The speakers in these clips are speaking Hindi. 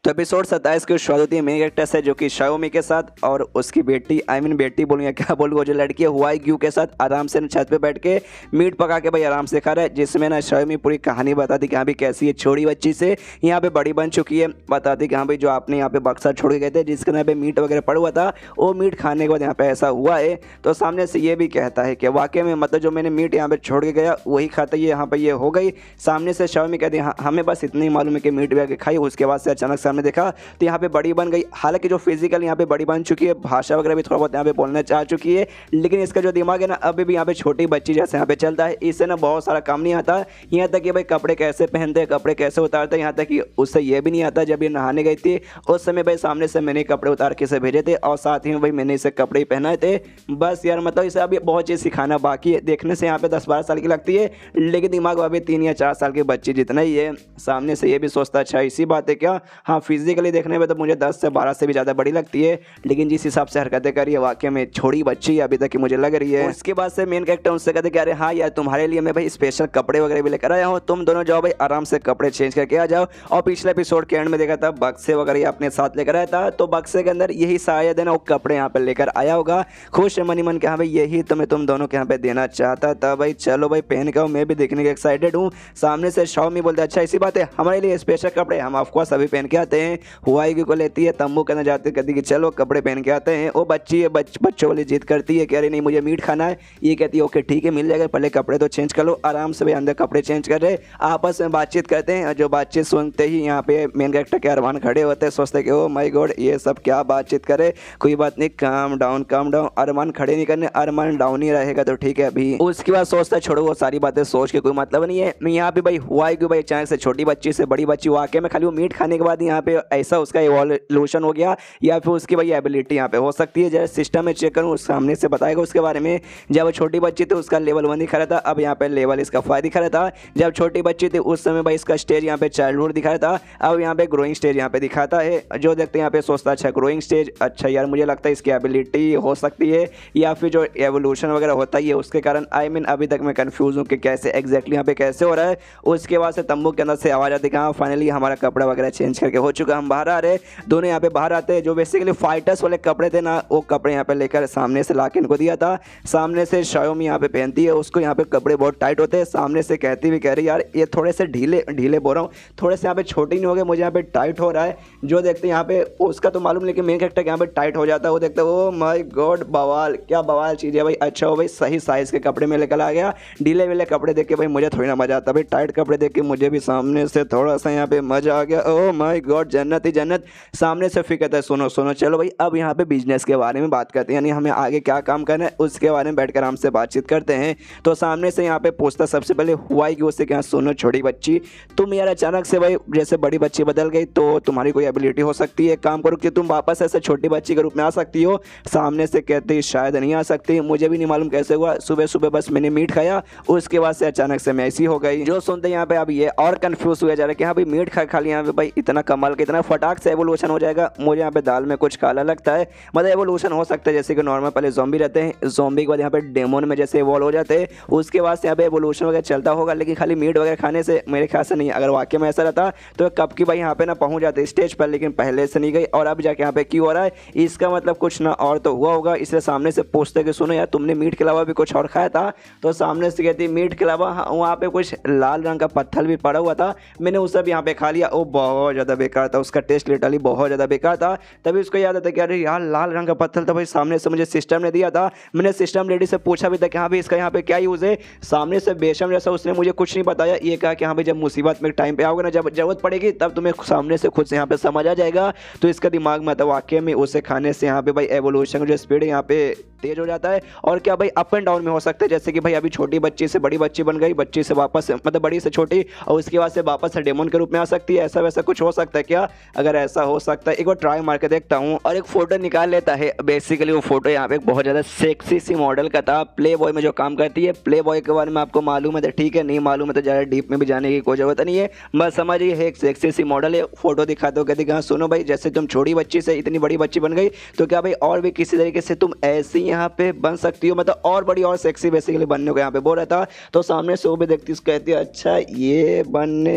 तो एपिसोड 27 की शुरुआत होती है मेन कैरेक्टर से जो कि शाओमी के साथ और उसकी बेटी बेटी बोलूँ या क्या बोलूँ, वो जो लड़की है हुआई ग्यू के साथ आराम से छत पे बैठ के मीट पका के भाई आराम से खा रहा है, जिसमें ना शाओमी पूरी कहानी बताती कि हाँ भाई कैसी है छोटी बच्ची से यहाँ पे बड़ी बन चुकी है। बताती कि हाँ भाई जो आपने यहाँ पे बक्सा छोड़ के गए थे जिसके यहाँ पे मीट वगैरह पड़ा हुआ था, वो मीट खाने के बाद यहाँ पे ऐसा हुआ है। तो सामने से ये भी कहता है कि वाकई में मतलब जो मैंने मीट यहाँ पे छोड़ के गया वही खाता ये यहाँ पे ये हो गई। सामने से शाओमी कहती है हमें बस इतना ही मालूम है कि मीट वगैरह खाई। उसके बाद से अचानक सामने देखा तो यहाँ पे बड़ी बन गई। हालांकि जो फिजिकल यहाँ पे बड़ी बन चुकी है, भाषा वगैरह भी थोड़ा बहुत यहाँ पे बोलना चाह चुकी है, लेकिन इसका जो दिमाग है ना अभी भी यहाँ पे छोटी बच्ची जैसे यहाँ पे चलता है। इससे ना बहुत सारा काम नहीं आता। यहाँ तक कि भाई कपड़े कैसे पहनते हैं, कपड़े कैसे उतारते हैं, यहाँ तक कि उससे ये भी नहीं आता। जब ये नहाने गई थी उस समय भाई सामने से मैंने कपड़े उतार के से भेजे थे और साथ ही में भाई मैंने इसे कपड़े ही पहनाए थे। बस यार मतलब इसे अभी बहुत चीज़ सिखाना बाकी है। देखने से यहाँ पे 10-12 साल की लगती है, लेकिन दिमाग अभी 3 या 4 साल की बच्ची जितना ही है। सामने से ये भी सोचता अच्छा इसी बात है क्या। हाँ फिजिकली देखने में तो मुझे 10 से 12 से भी ज़्यादा बड़ी लगती है, लेकिन जिस हिसाब से हरकतें कर रही है वाकई में छोटी बच्ची है अभी तक की मुझे लग रही है। उसके बाद से मेन कैरेक्टर उनसे कहते कि अरे हाँ यार तुम्हारे लिए मैं भाई स्पेशल कपड़े वगैरह भी लेकर आया हूँ, तुम दोनों जाओ भाई आराम से कपड़े चेंज करके आ जाओ। और पिछले एपिसोड के एंड में देखा था बक्से वगैरह अपने साथ लेकर आया था, तो बक्से के अंदर यही शायद है ना वो कपड़े यहाँ पर लेकर आया होगा। खुश है मनी मन के हाँ भाई यही तो मैं तुम दोनों के यहाँ पे देना चाहता था। भाई चलो भाई पहन के आओ, मैं भी देखने के एक्साइटेड हूँ। सामने से शाओमी बोलते अच्छा इसी बात है हमारे लिए स्पेशल कपड़े हम ऑफकोर्स अभी पहन के आते हैं। हुआई को लेती है तंबू करना जाते कहती कि चलो कपड़े पहन के आते हैं। वो बच्ची है बच्चों वाली जिद करती है कि अरे नहीं मुझे मीट खाना है। ये कहती है ओके ठीक है मिल जाएगा, पहले कपड़े तो चेंज कर लो। आराम से भाई अंदर कपड़े चेंज कर रहे आपस में बातचीत करते हैं। जो बातचीत सुनते ही यहाँ पे मेन कैरेक्टर के अरमान खड़े होते हैं, सोचते कि ओ माय गॉड ये सब क्या बातचीत करे। कोई बात नहीं काम डाउन। अरमान खड़े नहीं करने, अरमान डाउन ही रहेगा तो ठीक है अभी। उसके बाद सोचता छोड़ो वो सारी बातें सोच के कोई मतलब नहीं है। यहाँ पे भाई हुआ कि भाई अचानक से छोटी बच्ची से बड़ी बच्ची वाकई में खाली वो मीट खाने के बाद यहाँ पे ऐसा उसका इवोल्यूशन हो गया या फिर उसकी भाई एबिलिटी यहाँ पे हो सकती है। जैसे सिस्टम में चेक करूँ सामने से बताएगा उसके बारे में। जब वो छोटी बच्ची थी उसका लेवल 1 दिखा रहा था, अब यहाँ पे लेवल इसका 5 दिखा रहा था। जब छोटी बच्ची थी उस समय भाई इसका स्टेज यहाँ पे चाइल्डहुड दिखा रहा था, अब यहाँ पे ग्रोइंग स्टेज यहाँ पे दिखाता है। जो देखते हैं यहाँ पे सोचता अच्छा ग्रोइंग स्टेज, अच्छा यार मुझे लगता है इसकी एबिलिटी हो सकती है या फिर जो एवोल्यूशन वगैरह होता है उसके कारण अभी तक मैं कंफ्यूज हूँ कि कैसे एग्जैक्टली यहाँ पे कैसे हो रहा है। उसके बाद से तंबू के अंदर से आवाज़ आती है फाइनली हमारा कपड़ा वगैरह चेंज करके हो चुका, हम बाहर आ रहे। दोनों यहाँ पे बाहर आते हैं। जो बेसिकली फाइटर्स वाले कपड़े थे ना वो कपड़े यहाँ पे लेकर सामने से लाके इनको दिया था। सामने से शाओमी यहाँ पे पहनती है, उसको यहाँ पे कपड़े बहुत टाइट होते हैं। सामने से कहती भी कह रही यार ये थोड़े से ढीले बोल रहा हूँ, थोड़े से यहाँ पे छोटे नहीं हो गए, मुझे यहाँ पे टाइट हो रहा है। जो देखते हैं यहाँ पे उसका तो मालूम, लेकिन मेन कैरेक्टर यहाँ पे टाइट हो जाता है। वो देखते ओ माय गॉड बवाल, क्या बवाल चीज़ है भाई। अच्छा हो भाई सही साइज़ के कपड़े में लेकर आ गया। ढीले वीले कपड़े देख के भाई मुझे थोड़ी ना मजा आता भाई, टाइट कपड़े देख के मुझे भी सामने से थोड़ा सा यहाँ पे मजा आ गया। ओ माय गॉड जन्नत ही जन्नत। सामने से फिर कहता है सुनो चलो भाई अब यहाँ पे बिजनेस के बारे में बात करते हैं, यानी हमें आगे क्या काम करना है उसके बारे में बैठकर आराम से बातचीत करते हैं। तो सामने से यहाँ पे पूछता सबसे पहले हुआ कि उससे क्या सुनो छोटी बच्ची तुम यार अचानक से भाई जैसे बड़ी बच्ची बदल गई तो तुम्हारी कोई एबिलिटी हो सकती है, काम करो कि तुम वापस ऐसे छोटी बच्ची के रूप में आ सकती हो। सामने से कहती शायद नहीं आ सकती, मुझे भी नहीं मालूम कैसे हुआ, सुबह सुबह बस मैंने मीट खाया उसके बाद से अचानक से मैं ऐसी हो गई। जो सुनते यहाँ पे अब ये और कंफ्यूज हुआ जा रहा है कि हाँ भाई मीट खा लिया यहाँ पे भाई इतना कमाल का इतना फटाक से एवोल्यूशन हो जाएगा। मुझे यहाँ पे दाल में कुछ काला लगता है, मतलब एवोल्यूशन हो सकता है जैसे कि नॉर्मल पहले ज़ॉम्बी रहते हैं, ज़ॉम्बी के बाद यहाँ पे डेमोन में जैसे इवॉल्व हो जाते हैं, उसके बाद से यहाँ पे एवोल्यूशन वगैरह चलता होगा। लेकिन खाली मीट वगैरह खाने से मेरे ख्याल से नहीं, अगर वाकई में ऐसा रहता तो कब की भाई यहाँ पे ना पहुँच जाते स्टेज पर, लेकिन पहले से नहीं गई और अब जाके यहाँ पे क्यों हो रहा है इसका मतलब कुछ ना और तो हुआ होगा। इसलिए सामने से पूछते कि सुनो यार तुमने मीट के अलावा भी कुछ और खाया था। तो सामने से कहती मीट के अलावा वहाँ पे कुछ लाल रंग का पत्थर भी पड़ा हुआ था, मैंने उसे भी यहाँ पे खा लिया, वो बहुत ज़्यादा बेकार था, उसका टेस्ट लिटरली बहुत ज़्यादा बेकार था। तभी उसको याद आता कि अरे यार लाल रंग का पत्थर था भाई सामने से मुझे सिस्टम ने दिया था। मैंने सिस्टम लेडी से पूछा भी था कि हाँ भाई इसका यहाँ पे क्या यूज़ है। सामने से बेशम जैसा उसने मुझे कुछ नहीं बताया, ये कहा कि हाँ भाई जब मुसीबत में टाइम पे आओगे ना जब जरूरत पड़ेगी तब तुम्हें सामने से खुद से यहाँ पे समझ आ जाएगा। तो इसका दिमाग में था वाकई में उसे खाने से यहाँ पे भाई एवोल्यूशन जो स्पीड है यहाँ पे तेज हो जाता है। और क्या भाई अप एंड डाउन में हो सकता है, जैसे कि भाई अभी छोटी बच्ची से बड़ी बच्ची बन गई, बच्ची से वापस मतलब बड़ी से छोटी और उसके बाद से वापस डेमन के रूप में आ सकती है, ऐसा वैसा कुछ हो सकता है क्या। अगर ऐसा हो सकता है एक बार ट्राई मार के देखता हूँ। और एक फोटो निकाल लेता है। बेसिकली वो फोटो यहाँ पे बहुत ज़्यादा सेक्सी सी मॉडल का था, प्ले बॉय में जो काम करती है। प्ले बॉय के बारे में आपको मालूम है तो ठीक है, नहीं मालूम है तो ज़्यादा डीप में भी जाने की कोई जरूरत नहीं है, बस समझिए एक सेक्सी सी मॉडल है। फोटो दिखाते हो कहते हाँ सुनो भाई जैसे तुम छोटी बच्ची से इतनी बड़ी बच्ची बन गई तो क्या भाई और भी किसी तरीके से तुम ऐसी यहाँ पे बन सकती हो, मतलब और बड़ी और सेक्सी बेसिकली बनने को यहाँ पे बोल रहा था। तो सामने से वो भी देखती कहती है अच्छा ये बनने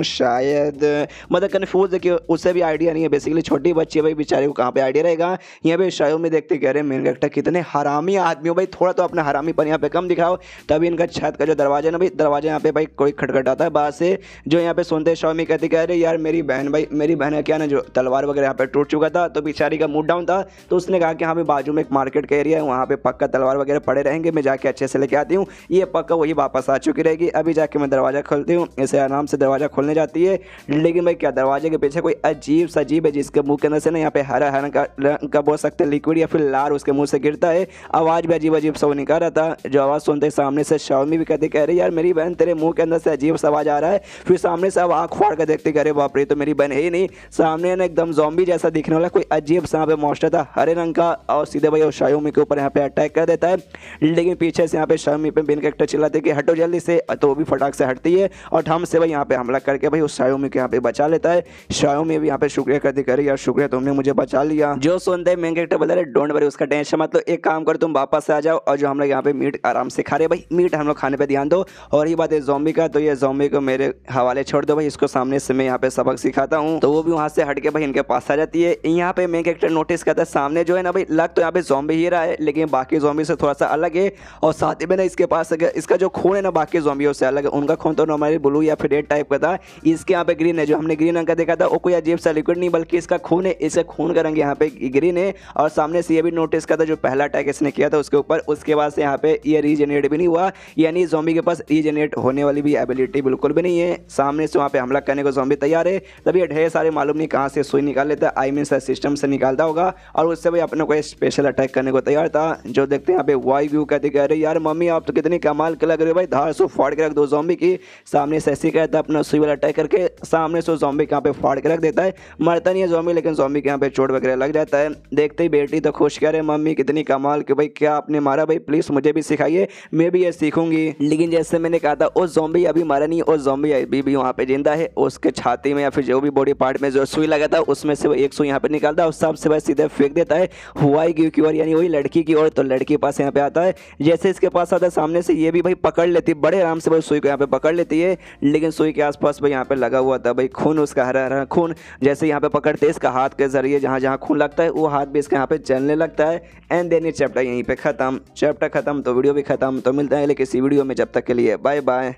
शायद, मतलब कन्फ्यूज है कि उससे भी आइडिया नहीं है, बेसिकली छोटी बच्ची है भाई बेचारे को कहाँ पे आइडिया रहेगा। यहाँ पे शायोमी देखते कह रहे हैं मेन कैरेक्टर कितने हरामी आदमी हो भाई, थोड़ा तो अपना हरामी पर यहाँ पे कम दिखाओ। तभी इनका छत का जो दरवाजा ना भाई, दरवाजा यहाँ पे भाई कोई खटखटाता है बाहर से, जो यहाँ पे सुनते शायोमी कहती कह रहे यार मेरी बहन भाई, मेरी बहन है क्या ना जो तलवार वगैरह यहाँ पे टूट चुका था, तो बेचारी का मूड डाउन था। तो उसने कहा कि हाँ भाई बाजू में एक मार्केट का एरिया है, वहाँ पे पक्का तलवार वगैरह पड़े रहेंगे, मैं जाके अच्छे से लेके आती हूँ। ये पक्का वही वापस आ चुकी रहेगी। अभी जाके मैं दरवाजा खोलती हूँ, ऐसे आराम से दरवाजा खोलने जाती है। लेकिन भाई क्या दरवाजे के पीछे कोई अजीब सा अजीब है, जिसके मुंह के अंदर से ना यहाँ पे हरा हरा का बोल सकते लिक्विड या फिर लार उसके मुंह से गिरता है। आवाज भी अजीब अजीब सा वो निकाल रहा था। जो आवाज सुनते सामने से शाओमी भी कहते कह रही यार मेरी बहन तेरे मुंह के अंदर से अजीब सा आवाज आ रहा है। फिर सामने से अब आँख फाड़ कर देखते कह रहे बाप रे तो मेरी बहन है ही नहीं। सामने ना एकदम ज़ॉम्बी जैसा दिखने वाला कोई अजीब सा पे मॉन्स्टर था हरे रंग का, और सीधे भाई शाओमी के ऊपर यहाँ पे अटैक कर देता है। लेकिन पीछे से यहाँ पे शाओमी पे मेन कैरेक्टर चिल्लाते कि हटो जल्दी से, तो वो भी फटाक से हटती है और हम से भाई यहाँ पे हमला करके भाई उस शाओमी को यहाँ पे बचा लेता है। शाओमी भी यहाँ पे शुक्रिया करती कह रही यार शुक्रिया तुमने मुझे बचा लिया। जो सुनते हैं मेन कैरेक्टर बोला डोंट वरी उसका टेंशन मत लो, एक काम कर तुम वापस आ जाओ और जो हम लोग यहाँ पे मीट आराम से खा रहे भाई, मीट हम लोग खाने पे ध्यान दो। और ये बात है ज़ॉम्बी का, तो ये ज़ॉम्बी को मेरे हवाले छोड़ दो भाई, इसको सामने से मैं यहाँ पे सबक सिखाता हूँ। तो वो भी वहाँ से हट के भाई इनके पास आ जाती है। यहाँ पे मेन कैरेक्टर नोटिस करता है सामने जो है ना भाई लग तो यहाँ पे ज़ॉम्बी ही रहा है, लेकिन बाकी ज़ॉम्बी से थोड़ा सा अलग है। और साथ ही में ना इसके पास इसका जो खून है ना बाकी ज़ॉम्बियों से अलग है, उनका खून तो नॉर्मली ब्लू या फिर रेड टाइप का था, इसके यहाँ पे ग्रीन है। जो हमने ग्रीन रंग का देखा था वो कोई अजीब सा लिक्विड नहीं बल्कि इसका खून है, इसका खून का रंग यहाँ पे ग्रीन है। और सामने से ये भी नोटिस करता जो पहला अटैक इसने किया था उसके ऊपर, उसके बाद से यहाँ पे ये रीजनरेट भी नहीं हुआ, यानी ज़ॉम्बी के पास रीजनरेट होने वाली भी एबिलिटी बिल्कुल भी नहीं है। सामने से वहाँ पे हमला करने को ज़ॉम्बी तैयार है, तभी ये ढेर सारे मालूम नहीं कहाँ से सुई निकाल लेता है, आई मीन सिस्टम से निकालता होगा और उससे भाई अपने को स्पेशल अटैक करने को तैयार था। जो देखते हैं यहाँ पे वाई व्यू कहते कह रहे यार मम्मी आप तो कितनी कमाल के लग रहे हो भाई, धार से फाड़ के रख दो ज़ॉम्बी की। सामने से ऐसे कहता है अपना सुई वाला अटैक करके सामने से ज़ॉम्बी यहाँ पे फाड़ के रख देता है। मरता नहीं है ज़ॉम्बी, लेकिन ज़ॉम्बी के यहाँ पे चोट वगैरह लग जाता है। देखते ही बेटी तो खुश कह रहे मम्मी कितनी कमाल कि भाई क्या आपने मारा भाई, प्लीज़ मुझे भी सिखाइए मैं भी ये सीखूंगी। लेकिन जैसे मैंने कहा था वो ज़ॉम्बी अभी मारा नहीं, वो ज़ॉम्बी अभी भी वहाँ पे जिंदा है। उसके छाती में या फिर जो भी बॉडी पार्ट में जो सुई लगा था उसमें से वो एक सुई यहाँ पे निकालता है और सबसे बस सीधे फेंक देता है हुआई की ओर, यानी वही लड़की की ओर। तो लड़की पास यहाँ पे आता है, जैसे इसके पास आता है सामने से ये भी भाई पकड़ लेती है, बड़े आराम से भाई सुई को यहाँ पे पकड़ लेती है। लेकिन सुई के आसपास भाई यहाँ पे लगा हुआ था भाई खून, उसका हरा हरा खून। जैसे यहाँ पे पकड़ते इसका हाथ के जरिए जहाँ जहाँ खून लगता है वो हाथ भी इसके यहाँ पे जलने लगता है। एंड देन ये चैप्टर यहीं पे खत्म। चैप्टर खत्म तो वीडियो भी खत्म। तो मिलते हैं किसी वीडियो में, जब तक के लिए बाय बाय।